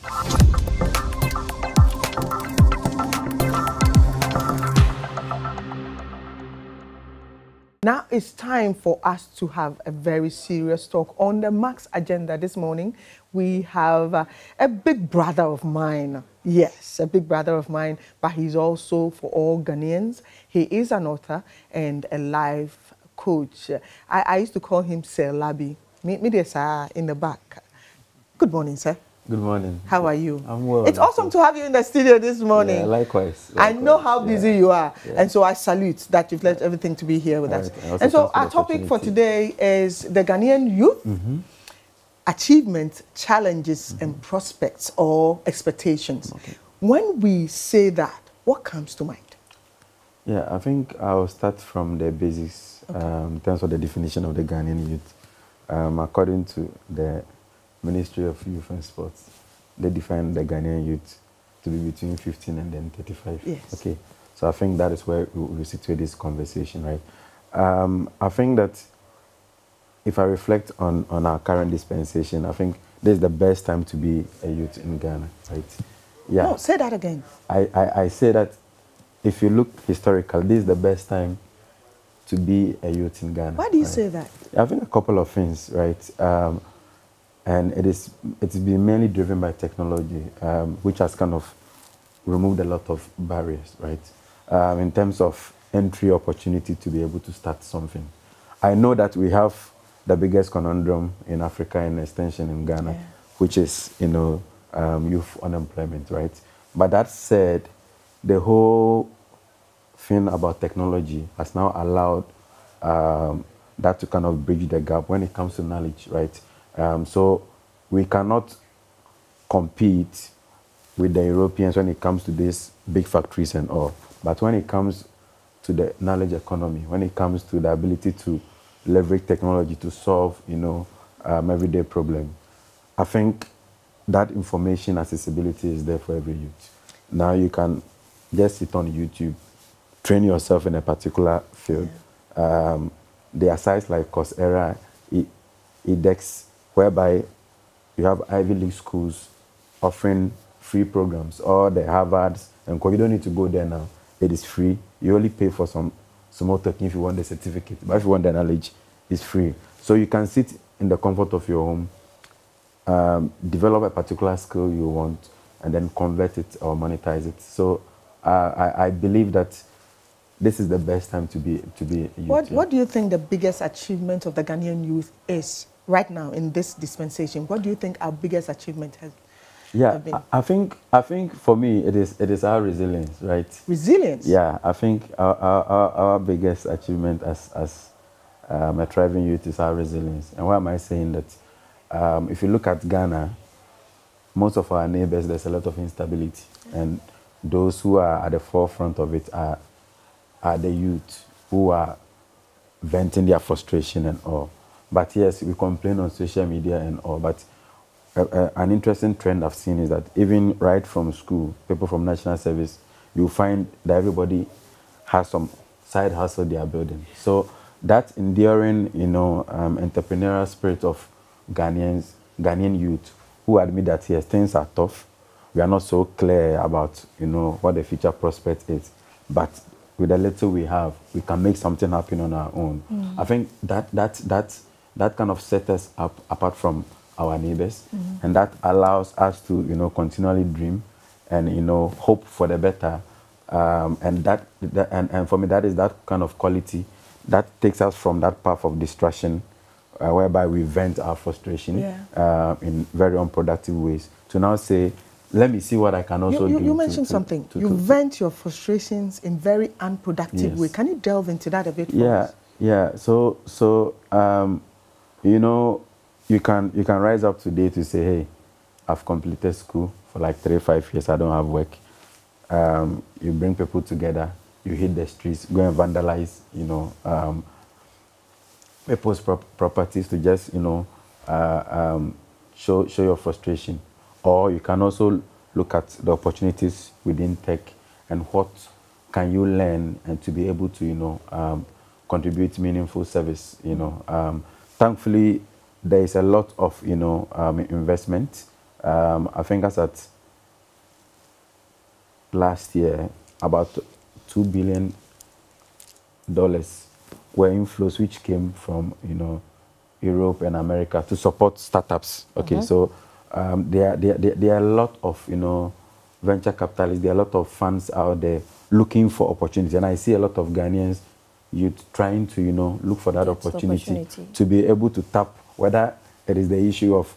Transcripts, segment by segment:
Now it's time for us to have a very serious talk. On the Max agenda this morning, we have a big brother of mine. Yes, a big brother of mine, but he's also for all Ghanaians. He is an author and a life coach. I used to call him Sir Larbi. Me there's in the back. Good morning, sir. Good morning. How are you? I'm well. It's awesome to have you in the studio this morning. Yeah, likewise. I know how busy you are, and so I salute that you've left everything to be here with us. And so our topic for today is the Ghanaian youth, achievements, challenges, and prospects or expectations. Okay. When we say that, what comes to mind? Yeah, I think I'll start from the basics in terms of the definition of the Ghanaian youth. According to the Ministry of Youth and Sports, they define the Ghanaian youth to be between 15 and then 35. Yes. Okay. So I think that is where we situate this conversation, right? I think that if I reflect on our current dispensation, I think this is the best time to be a youth in Ghana, right? Yeah. No, say that again. I say that if you look historically, this is the best time to be a youth in Ghana. Why do you say that? I think a couple of things, right? And it's been mainly driven by technology, which has kind of removed a lot of barriers, right? In terms of entry opportunity to be able to start something. I know that we have the biggest conundrum in Africa and extension in Ghana, which is, youth unemployment, right? But that said, the whole thing about technology has now allowed that to kind of bridge the gap when it comes to knowledge, right? So we cannot compete with the Europeans when it comes to these big factories and all. But when it comes to the knowledge economy, when it comes to the ability to leverage technology to solve, everyday problem, I think that information accessibility is there for every youth. Now you can just sit on YouTube, train yourself in a particular field. There are sites like Coursera, edX, whereby you have Ivy League schools offering free programs, or the Harvards, and you don't need to go there now. It is free. You only pay for some small token if you want the certificate, but if you want the knowledge, it's free. So you can sit in the comfort of your home, develop a particular skill you want, and then convert it or monetize it. So I believe that this is the best time to be a youth. What do you think the biggest achievement of the Ghanaian youth is right now in this dispensation? What do you think our biggest achievement has been? I think for me it is our resilience, right? Resilience? Yeah, I think our biggest achievement as a thriving youth is our resilience. And why am I saying that? If you look at Ghana, most of our neighbors, there's a lot of instability, and those who are at the forefront of it are the youth who are venting their frustration and all. But yes, we complain on social media and all, but an interesting trend I've seen is that even right from school, people from national service, you find that everybody has some side hustle they are building. So that enduring, entrepreneurial spirit of Ghanaian youth who admit that yes, things are tough. We are not so clear about, what the future prospect is, but with the little we have, we can make something happen on our own. I think that kind of sets us up apart from our neighbors, and that allows us to continually dream and hope for the better, and for me that is that kind of quality that takes us from that path of distraction whereby we vent our frustration in very unproductive ways to now say, let me see what I can also do. You mentioned something. You vent your frustrations in very unproductive way. Can you delve into that a bit for us? Yeah. So you can rise up today to say, hey, I've completed school for like 3-5 years. I don't have work. You bring people together. You hit the streets, go and vandalize, people's properties to just, show your frustration. Or you can also look at the opportunities within tech and what can you learn and to be able to, contribute meaningful service, Thankfully, there is a lot of, investment I think as at last year, about $2 billion were inflows which came from, Europe and America to support startups. Okay, so there are a lot of, venture capitalists, there are a lot of funds out there looking for opportunities. And I see a lot of Ghanaians youth trying to, look for that opportunity to be able to tap, whether it is the issue of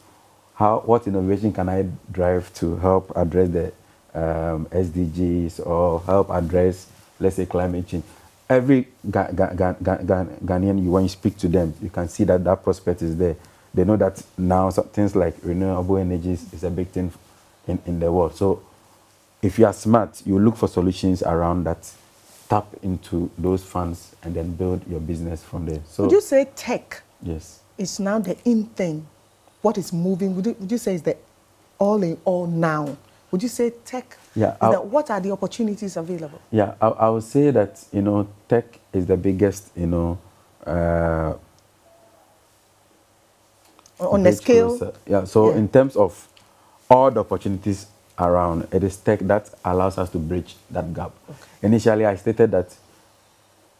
what innovation can I drive to help address the SDGs or help address, let's say, climate change. Every Ghanaian, when you speak to them, you can see that prospect is there. They know that now things like renewable energies is a big thing in the world. So if you are smart, you look for solutions around that, tap into those funds, and then build your business from there. So would you say tech is now the in thing? What is moving? Would you say is the all in all now? Would you say tech? Yeah. What are the opportunities available? Yeah, I would say that, tech is the biggest, on the scale. Yeah, so in terms of all the opportunities around, it is tech that allows us to bridge that gap. Okay. Initially, I stated that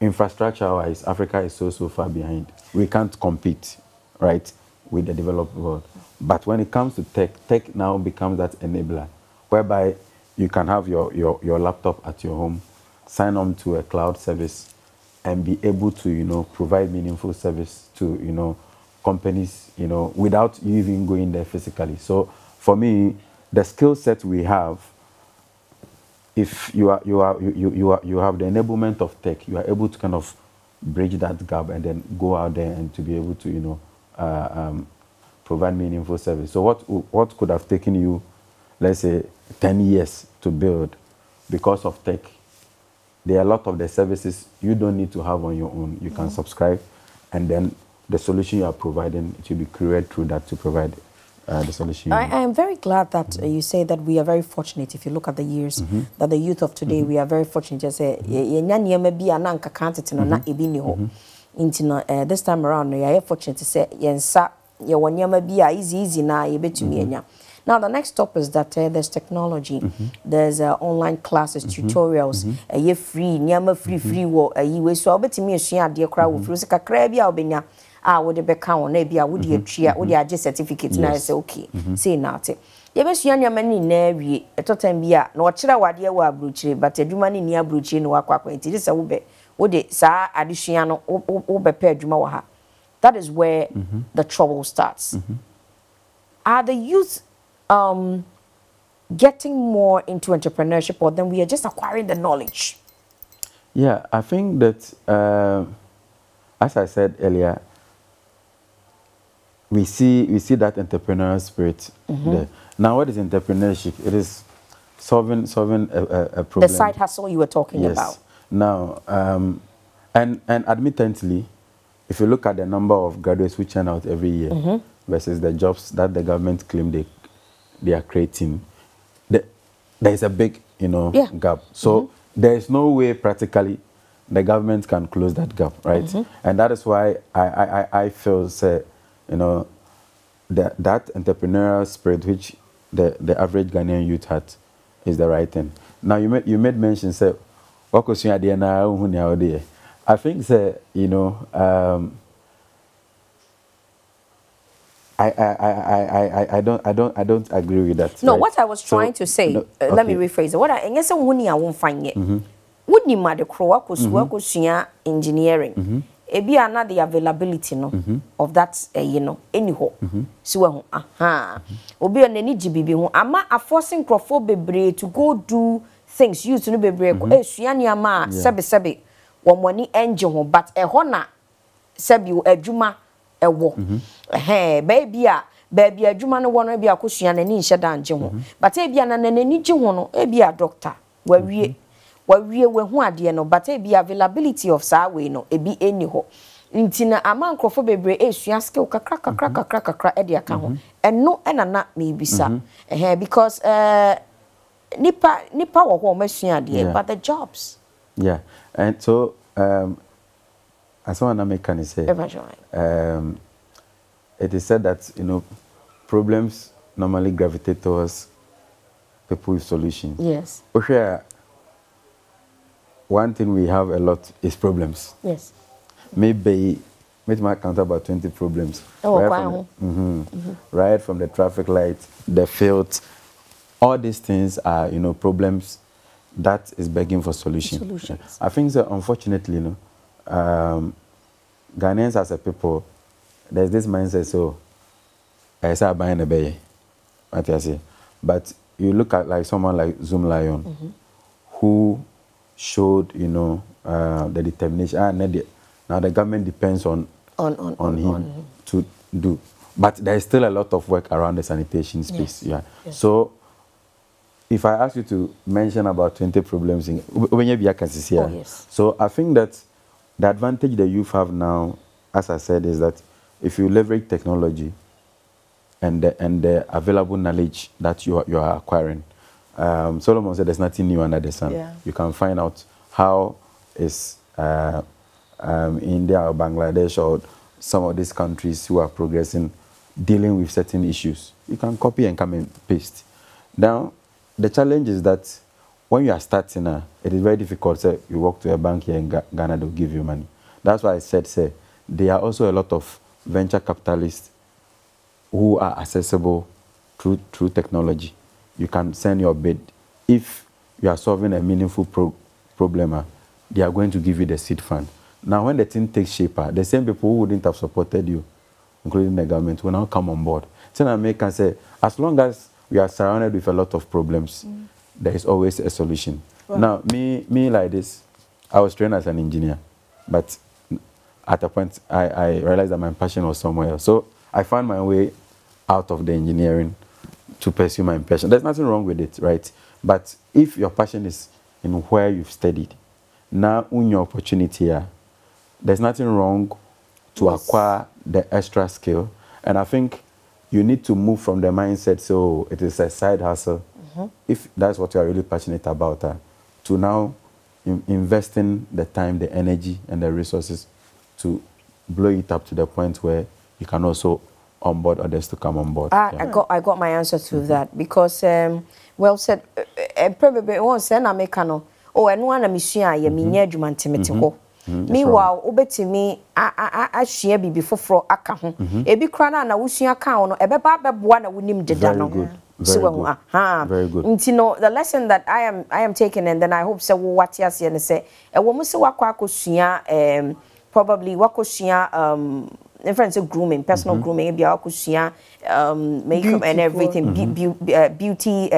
infrastructure-wise, Africa is so far behind. We can't compete, right, with the developed world. But when it comes to tech now becomes that enabler, whereby you can have your laptop at your home, sign on to a cloud service, and be able to, provide meaningful service to, companies, without you even going there physically. So for me, the skill set we have, if you have the enablement of tech, you are able to kind of bridge that gap and then go out there and to be able to, provide meaningful service. So what could have taken you, let's say, 10 years to build, because of tech, there are a lot of the services you don't need to have on your own. You can subscribe, and then the solution you are providing, it will be created through that to provide the solution. I am very glad that you say that we are very fortunate. If you look at the years that the youth of today, we are very fortunate to say, this time around, we are fortunate to say, easy na Now, the next stop is that there's technology. There's online classes, tutorials, free, so I'll bet me a dear crowd with Rusica Crabby Albania. Would be count, maybe I would have just certificates. Now I say, okay, say not it. You best young man in every a totem beer, no chira wadia wa bruche, but a dumani near bruche no aquaquaint. It is a ube, would it, sir, additional over pair jumawaha. That is where the trouble starts. Are the youth getting more into entrepreneurship, or then we are just acquiring the knowledge? Yeah, I think that, as I said earlier, we see that entrepreneurial spirit there. Now, what is entrepreneurship? It is solving a problem. The side hustle you were talking about. Now, and admittedly, if you look at the number of graduates we churn out every year versus the jobs that the government claim they are creating, there is a big, gap. So there is no way practically the government can close that gap, right? And that is why I feel, say, that entrepreneurial spirit which the average Ghanaian youth has is the right thing. Now, you made mention, say, what was your idea now? I think, say, I don't agree with that. No, right? what I was trying to say, let me rephrase it. What I guess I won't find it. Wouldn't you matter work engineering? Ebi another the availability of that anyhow. So obi on any GBB ama a forcing crofo bebre to go do things used to bebre suani ama sebe one money engine but a hona sebi adwuma ewo baby adwuma no one be akosua na ni nhye dan gye ho but ebi na nani gye ho no ebi a doctor wawie wehu ade no but e be availability of sa we no e be eni ho ntina ama nkrofo bebre esua skill kakra e de aka ho eno enana me bisa because nipa wo ho masua ade but the jobs and so as one American say it is said that problems normally gravitate towards people with solutions. Yes. Okay, one thing we have a lot is problems. Yes. Maybe my count about 20 problems. Oh, right from the traffic light, the field, all these things are, problems that is begging for solutions. I think that unfortunately, Ghanaians as a people, there's this mindset, so I start buying a bay. What I say. But you look at like someone like Zoom Lion, who showed, the determination. Now the government depends on him to do. But there is still a lot of work around the sanitation space. Yes. Yes. So if I ask you to mention about 20 problems, yes. So I think that the advantage the youth have now, as I said, is that if you leverage technology and the available knowledge that you are acquiring, Solomon said there's nothing new under the sun. Yeah. You can find out how is India or Bangladesh or some of these countries who are progressing dealing with certain issues. You can copy and come and paste. Now, the challenge is that when you are starting, it is very difficult. Say you walk to a bank here in Ghana, they'll give you money. That's why I said, there are also a lot of venture capitalists who are accessible through technology. You can send your bid. If you are solving a meaningful problem, they are going to give you the seed fund. Now, when the thing takes shape, the same people who wouldn't have supported you, including the government, will now come on board. So I can say, as long as we are surrounded with a lot of problems, there is always a solution. Wow. Now, me like this, I was trained as an engineer, but at a point, I realized that my passion was somewhere else. So I found my way out of the engineering to pursue my passion. There's nothing wrong with it, right? But if your passion is in where you've studied, now in your opportunity here, there's nothing wrong to acquire the extra skill. And I think you need to move from the mindset, so it is a side hustle, if that's what you are really passionate about, to now investing the time, the energy, and the resources to blow it up to the point where you can also onboard others to come on board. I got my answer to that, because well said. Probably one say na make no. Oh, and one na misua ye minya adwuma ntemete ho. Meanwhile, obetimi a share bibi foforo aka ho. Ebi kra na wusua ka ho no ebeba beboa na wunim deda no. Very good. The lesson that I am taking, and then I hope so what you say and say e wo musi wakwa akosua probably wakosua different grooming, personal grooming, makeup and everything, beauty.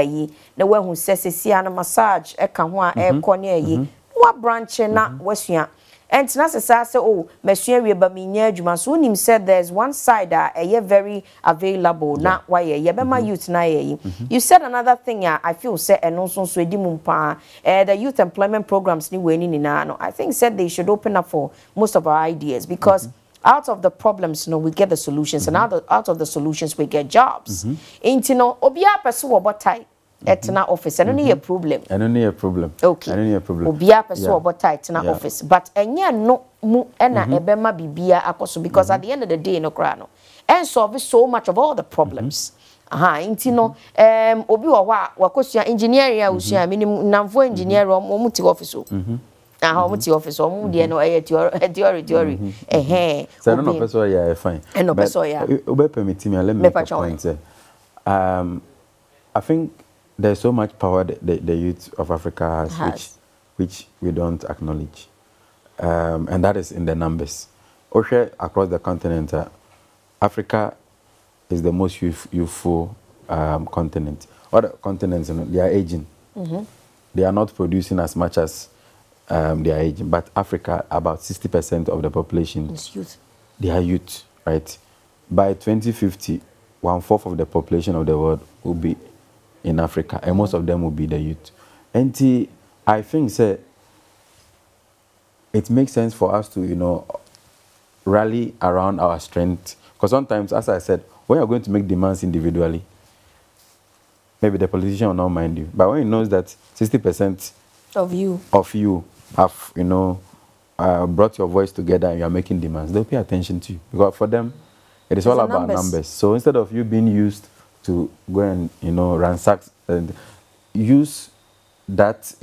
The one who says a massage, a kahwa, a corner, what branch na wesua. And Nasa say, oh, Monsieur Rebaminia Jumasun said there's one side that a very available, not why ye my youth na ye. You said another thing, I feel said, and also Swedimumpa, the youth employment programs ni winning in I think said they should open up for most of our ideas, because out of the problems, we get the solutions, and out of the solutions, we get jobs. Ain't obia pursue about tight at na office, and only a problem. And only a problem. Okay. And only a problem. Obia pursue about tight na office, but enya no mu ena ebema bibia akoso, because at the end of the day, no crano, and solve so much of all the problems. Inti no obi wa wakosia engineering ya usia minimum namfo engineer omu ti office o. Muti office omu de no theory so no person ya fine and no person ya obe permit me, let me make a point. I think there's so much power the youth of Africa has. Which we don't acknowledge, and that is in the numbers. Across the continent, Africa is the most youthful continent. Other continents, they are aging. They are not producing as much as they are aging. But Africa, about 60% of the population is youth. They are youth, right? By 2050, 1/4 of the population of the world will be in Africa, and most of them will be the youth. And I think it makes sense for us to, rally around our strength. Because sometimes, as I said, when you're going to make demands individually, maybe the politician will not mind you. But when he knows that 60% of you have, brought your voice together and you are making demands, they'll pay attention to you. Because for them, it is all about numbers. So instead of you being used to go and, ransack and use that,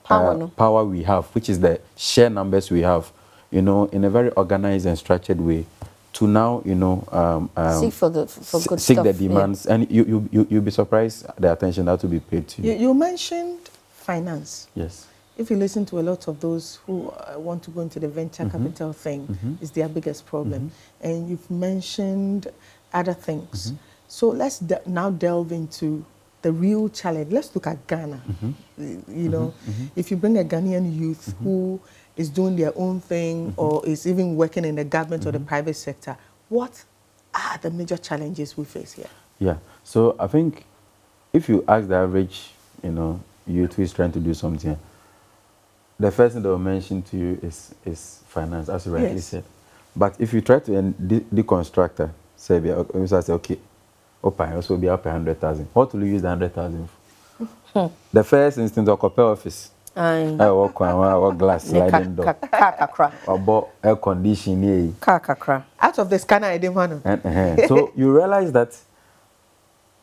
power we have, which is the share numbers we have, in a very organized and structured way, to now, seek for good seek stuff, the demands, and you'll be surprised the attention that will be paid to you. You mentioned finance. Yes. If you listen to a lot of those who want to go into the venture capital thing, is their biggest problem. And you've mentioned other things. So let's now delve into the real challenge. Let's look at Ghana. You know, if you bring a Ghanaian youth who is doing their own thing or is even working in the government or the private sector, what are the major challenges we face here? Yeah. So I think if you ask the average, youth who is trying to do something, the first thing they will mention to you is finance, as you rightly said. But if you try to deconstruct it, say, okay, I also be up 100,000. What will you use the 100,000 for? The first instinct of copper office. I walk on glass sliding door. Or bought air conditioning. Out of the scanner, I didn't want. So you realize that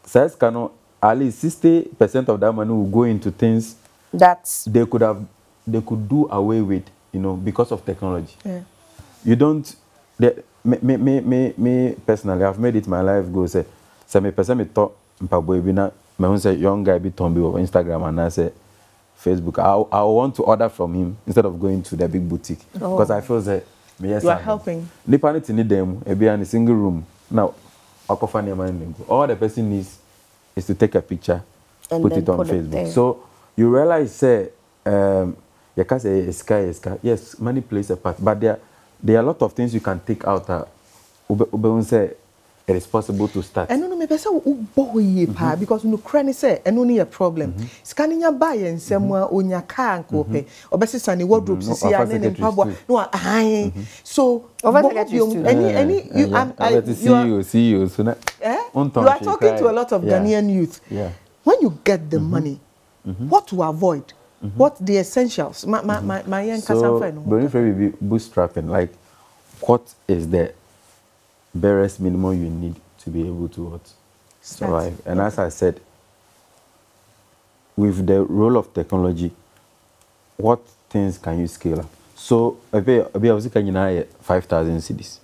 size cannot, at least 60% of that money will go into things that they could do away with, because of technology. Yeah. You don't. Me personally, I've made it my life goal. Say me person me talk mpaboy bi na me say young guy be tombi on Instagram and I say Facebook. I want to order from him instead of going to the big boutique because I feel that you are helping. Nipa ni need them. Be in a single room now. All the person needs is to take a picture, and put it on Facebook. So you realize, say, you can say sky. Yes, money plays a part, but there are a lot of things you can take out. Say it is possible to start. I don't know, maybe say because no cranny say and only a problem. Scanning your buy and somewhere on your car and cope, or best sunny wardrobe to see and then pub. No, so see you soon. You are talking to a lot of Ghanaian youth. Yeah. When you get the money, what to avoid? What the essentials? My young so, be bootstrapping. Like, what is the barest minimum you need to be able to survive? And as I said, with the role of technology, what things can you scale up? So, I was 5,000 cedis.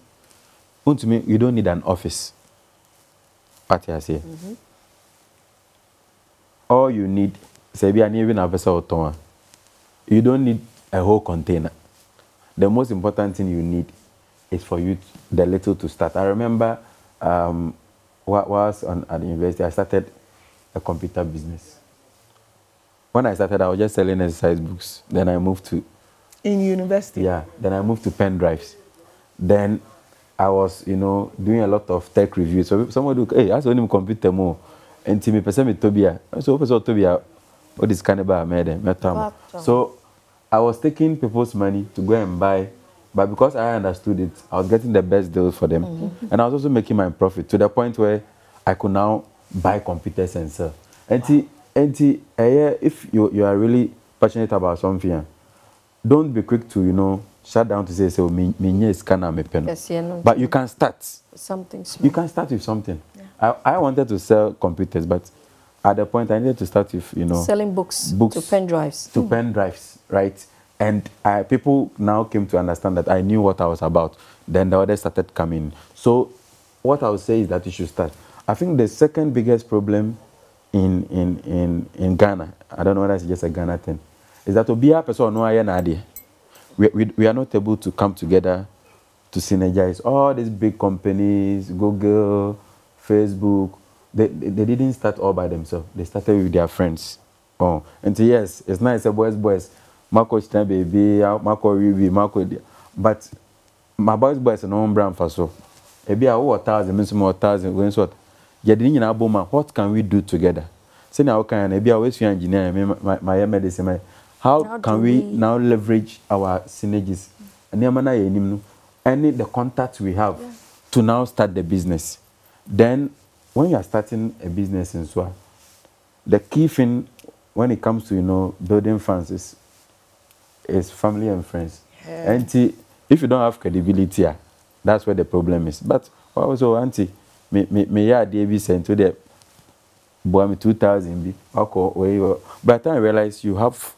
To me, you don't need an office. What I say. All you need. You don't need a whole container. The most important thing you need is for you the little to start. I remember was at the university, I started a computer business. When I started, I was just selling exercise books. Then I moved to in university. Yeah. Then I moved to pen drives. Then I was, doing a lot of tech reviews. So someone would, hey, I saw him computer more. And to me, person Tobia. So Tobia. What is cannibal made? So I was taking people's money to go and buy, but because I understood it, I was getting the best deals for them, and I was also making my profit to the point where I could now buy computers and sell. And if you are really passionate about something, don't be quick to shut down to say so me is kind of pen. But you can start something small. You can start with something. Yeah. I wanted to sell computers, but at the point I needed to start with, selling books to pen drives. To pen drives, right? And people now came to understand that I knew what I was about. Then the others started coming. So what I would say is that you should start. I think the second biggest problem in Ghana, I don't know whether it's just a Ghana thing, is that we are not able to come together to synergize. All these big companies, Google, Facebook, they didn't start all by themselves. They started with their friends. And so yes, it's nice, boys. Marco China baby, Marco Ruby, Marco. But my boys are no brand for so. Maybe I owe 1,000, means more 1,000. When what? What can we do together? Say now, can maybe I always feel engineer, my medicine. How can we now leverage our synergies? And the contacts we have to now start the business. Then, when you are starting a business in Swa, the key thing when it comes to building funds is family and friends. Yeah. And if you don't have credibility, that's where the problem is. But also, auntie, me yeah DB sent to the boy me 2,000 be okay. By the time I realize you have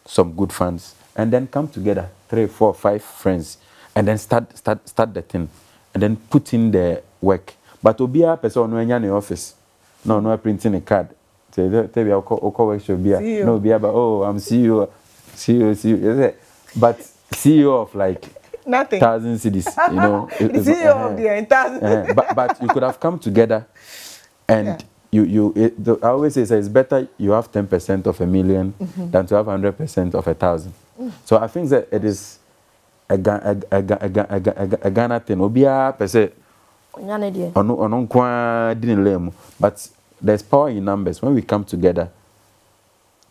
some good funds, and then come together 3, 4, 5 friends, and then start the thing, and then put in the work. But to be a person when you're in the office, no printing a card. Tell me I'll call workshop be no be about I'm CEO. But CEO of like nothing. 1,000 cities, you know. CEO of the entire. But you could have come together, and I always say it's better you have 10% of 1,000,000 than to have 100% of 1,000. So I think that it is a Ghana thing. Obia per se. But there's power in numbers. When we come together,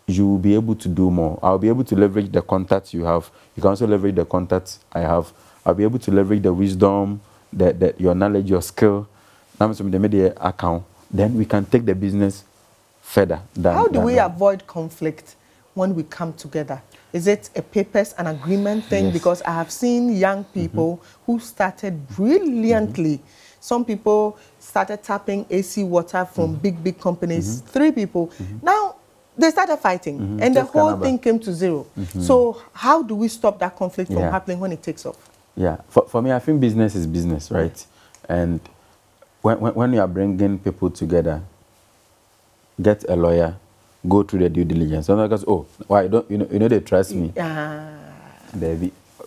you will be able to do more. I'll be able to leverage the contacts you have. You can also leverage the contacts I have. I'll be able to leverage the wisdom, your knowledge, your skill. Now, some the media account. Then we can take the business further. How do we avoid conflict when we come together? Is it a papers and agreement thing? Yes. Because I have seen young people who started brilliantly. Some people started tapping AC water from big companies. 3 people. Now, they started fighting, and the whole thing came to zero. So how do we stop that conflict from happening when it takes off? Yeah, for me, I think business is business, right? And when you are bringing people together, get a lawyer, go through the due diligence. Sometimes goes, oh, why don't you know they trust me?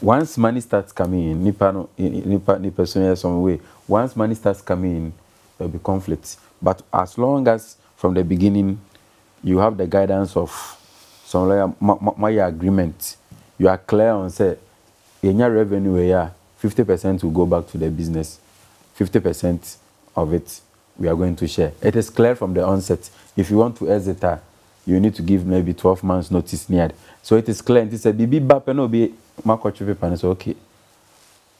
Once money starts coming in, nipa some way. Once money starts coming in, there'll be conflicts. But as long as from the beginning you have the guidance of some lawyer, my agreement, you are clear on say, in your revenue, 50% will go back to the business, 50% of it we are going to share. It is clear from the onset. If you want to exit, you need to give maybe 12 months notice needed. So it is clear. And it said, "Bibi bape no be market paper." And so okay,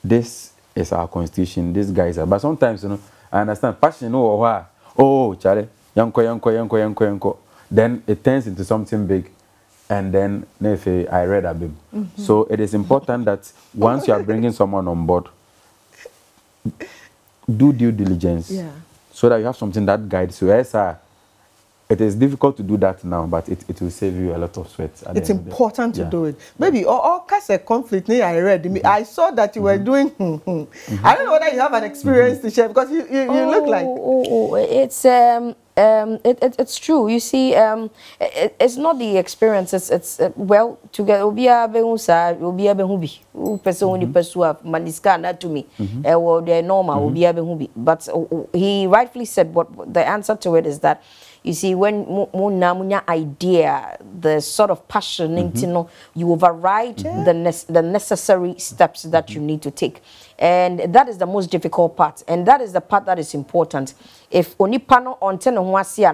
this is our constitution. These guys are. But sometimes I understand passion. Charlie, yanko. Then it turns into something big, and then I read a bit. So it is important that once you are bringing someone on board, do due diligence, so that you have something that guides you. Yes, it is difficult to do that now, but it will save you a lot of sweat. It's important to do it. Maybe or cause a conflict. I read. I saw that you were doing. I don't know whether you have an experience to share, because you look like. It's true. You see, it's not the experience. It's well together. Obi abehusa, obi abehubi. Person only pursue maniska anatomy. Well, they're normal. Obi abehubi. But he rightfully said what the answer to it is that. You see, when munya idea, the sort of passion, you override the necessary steps that you need to take. And that is the most difficult part. And that is the part that is important. If only pano on ten no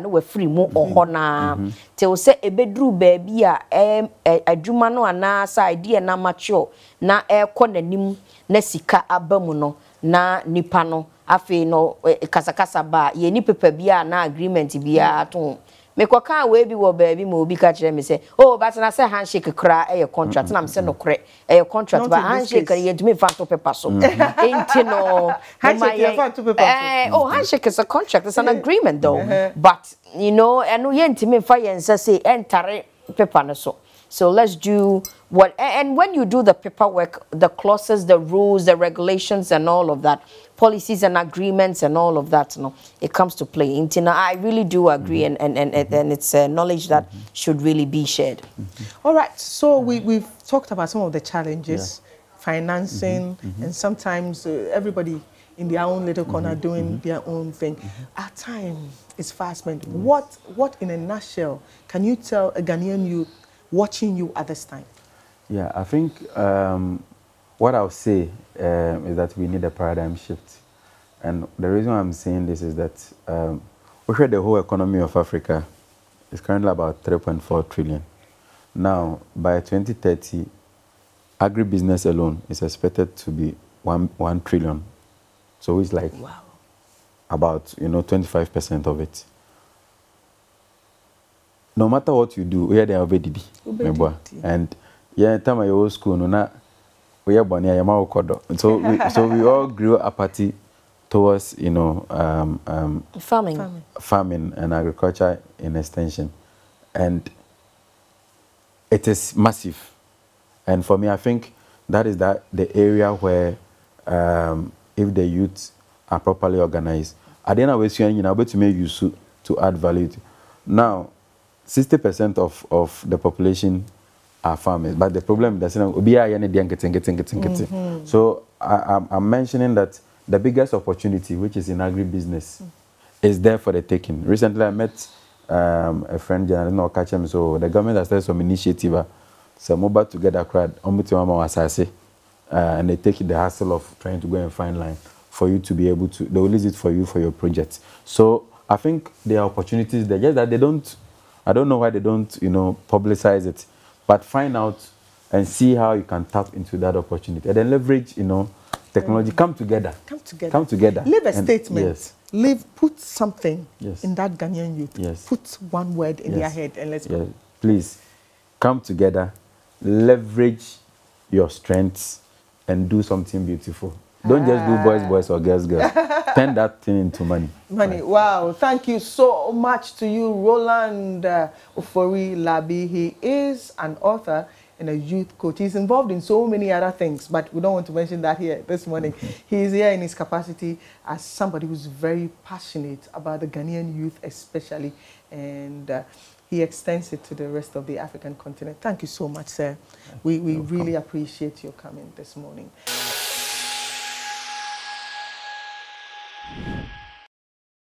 we free mo ohona. Te say a bedroom baby a jumano ana sa idea na mature na nim na sika abamuno na nipano. Afi no kasakasa ba ye ni pepe bia na agreement bia to me kwaka we bi wo baby mo bi ka kire me say oh but na say handshake kra e contract na me say no kre e contract ba handshake ye do me fa to paper so enti no handshake ye fa to paper oh handshake is a contract, it's an agreement though but you know eno ye ntimi fa ye nsa say entare paper no so. So let's do what, and when you do the paperwork, the clauses, the rules, the regulations, and all of that, policies and agreements, and all of that, it comes to play. Intina, I really do agree, and it's knowledge that should really be shared. All right. So we've talked about some of the challenges, financing, and sometimes everybody in their own little corner doing their own thing. Our time is fast spent. What in a nutshell can you tell a Ghanaian youth watching you at this time? Yeah, I think what I'll say is that we need a paradigm shift. And the reason I'm saying this is that we heard the whole economy of Africa is currently about 3.4 trillion. Now, by 2030, agribusiness alone is expected to be 1 trillion. So it's like about 25% of it. No matter what you do, we are there already. And time I old school, we are born here, so we all grew apathy towards, farming and agriculture in extension. And it is massive. And for me, I think that is the area where if the youth are properly organized, at the end of the year, able to make use to add value. Now, 60% of the population are farmers, but the problem is that so I'm mentioning that the biggest opportunity, which is in agribusiness, is there for the taking. Recently, I met a friend, so the government has started some initiative, some mobile together crowd, and they take the hassle of trying to go and find line for you to be able to, they will use it for you for your project. So I think there are opportunities there, just that they don't, I don't know why they don't, publicize it, but find out and see how you can tap into that opportunity and then leverage, technology. Come together. Leave a statement. Yes. Put something yes. in that Ghanaian youth. Yes. Put one word in yes. their head and let's go. Yes. Please come together, leverage your strengths, and do something beautiful. Don't just do boys or girls. Turn that thing into money. Money. Right. Wow. Thank you so much to you, Roland Larbi. He is an author and a youth coach. He's involved in so many other things, but we don't want to mention that here this morning. He is here in his capacity as somebody who's very passionate about the Ghanaian youth especially, and he extends it to the rest of the African continent. Thank you so much, sir. We really appreciate your coming this morning.